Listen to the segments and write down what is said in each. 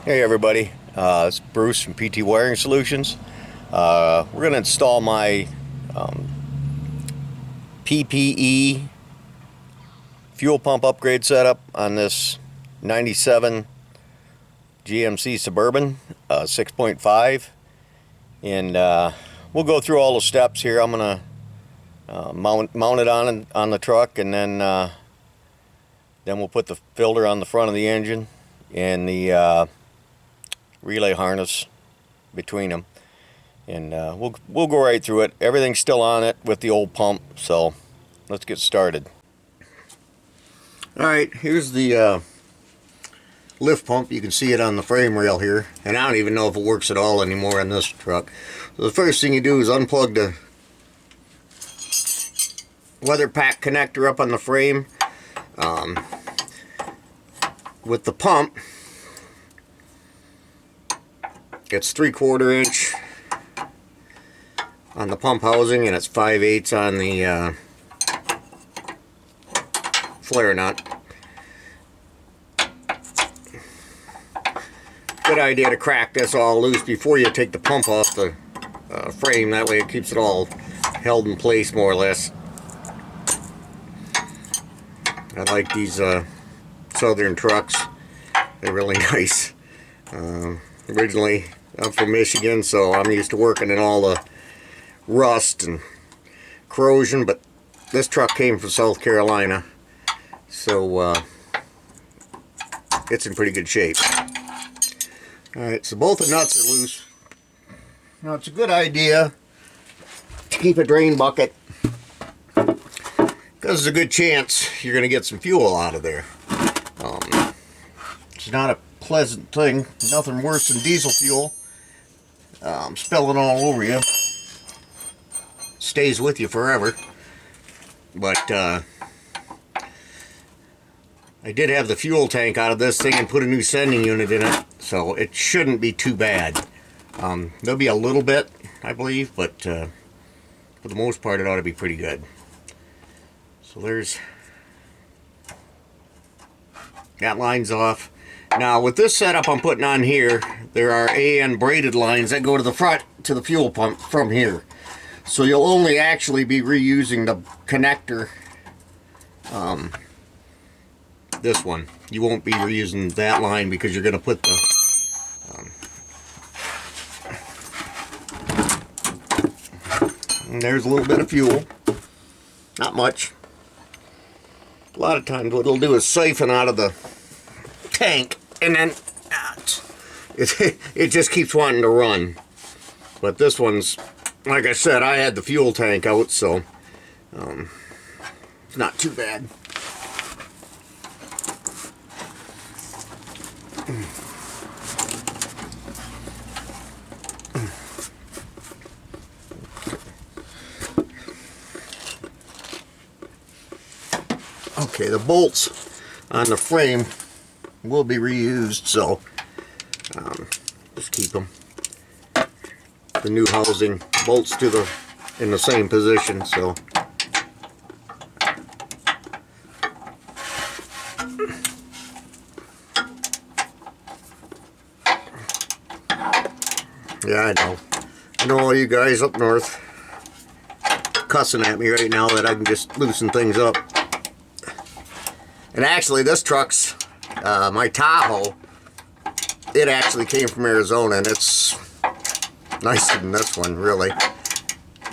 Hey everybody, it's Bruce from PT Wiring Solutions. We're going to install my um, PPE fuel pump upgrade setup on this 97 GMC Suburban 6.5, and we'll go through all the steps here. I'm going to mount it on the truck, and then we'll put the filter on the front of the engine and the relay harness between them, and we'll go right through it. Everything's still on it with the old pump, so let's get started. All right, here's the lift pump. You can see it on the frame rail here, and I don't even know if it works at all anymore in this truck. So the first thing you do is unplug the weather pack connector up on the frame. With the pump, it's 3/4 inch on the pump housing, and it's 5/8 on the flare nut. Good idea to crack this all loose before you take the pump off the frame. That way it keeps it all held in place more or less. I like these Southern trucks. They're really nice. Originally I'm from Michigan, so I'm used to working in all the rust and corrosion, but this truck came from South Carolina, so it's in pretty good shape. Alright, so both the nuts are loose. Now it's a good idea to keep a drain bucket, because there's a good chance you're going to get some fuel out of there. It's not a pleasant thing, nothing worse than diesel fuel spilling all over you. Stays with you forever. But I did have the fuel tank out of this thing and put a new sending unit in it, so it shouldn't be too bad. There'll be a little bit, I believe, but for the most part it ought to be pretty good. So there's that line's off. Now with this setup I'm putting on here, there are AN braided lines that go to the front to the fuel pump from here. So you'll only actually be reusing the connector, this one. You won't be reusing that line because you're going to put the and there's a little bit of fuel. Not much. A lot of times what it'll do is siphon out of the tank, and then it just keeps wanting to run. But this one's, like I said, I had the fuel tank out, so it's not too bad. Okay, the bolts on the frame will be reused, so just keep them. The new housing bolts to in the same position, so yeah, I know all you guys up north cussing at me right now that I can just loosen things up. And actually this truck's my Tahoe, it actually came from Arizona, and it's nicer than this one, really,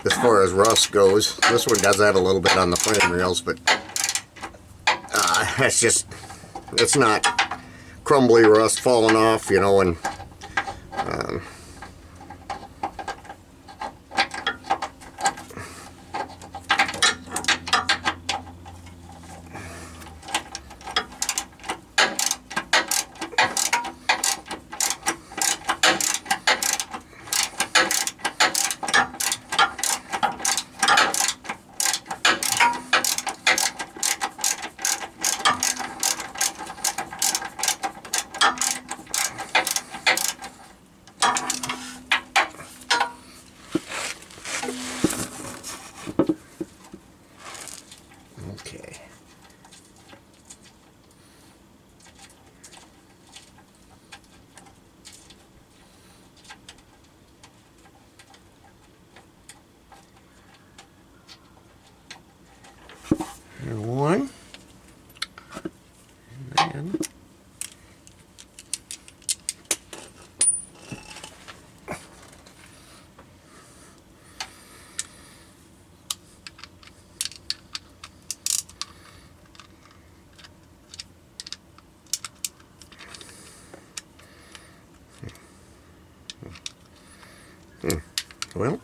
as far as rust goes. This one does have a little bit on the frame rails, but it's not crumbly rust falling off, you know, and Well,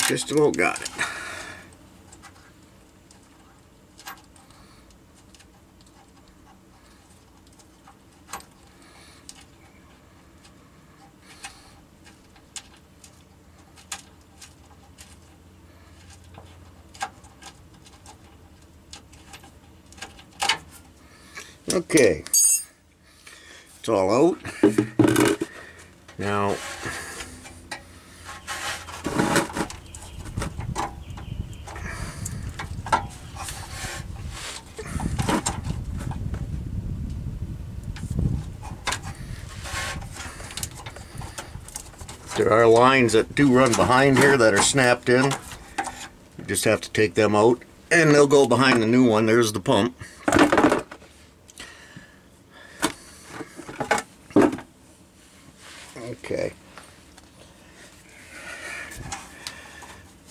just about got it. Okay, it's all out. Now, there are lines that do run behind here that are snapped in. You just have to take them out, and they'll go behind the new one. There's the pump. Okay.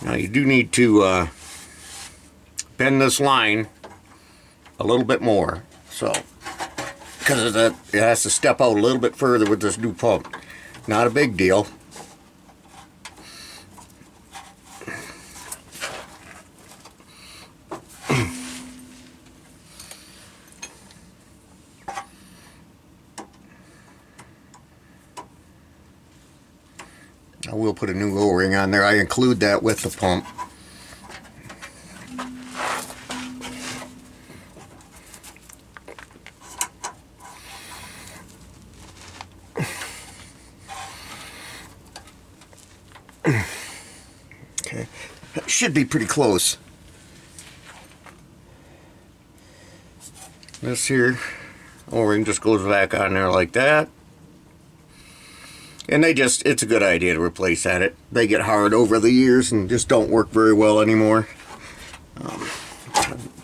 Now you do need to bend this line a little bit more, so because it has to step out a little bit further with this new pump. Not a big deal. I will put a new O-ring on there. I include that with the pump. Okay, that should be pretty close. This here O-ring just goes back on there like that. And it's a good idea to replace that. They get hard over the years and just don't work very well anymore.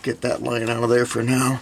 Get that line out of there for now.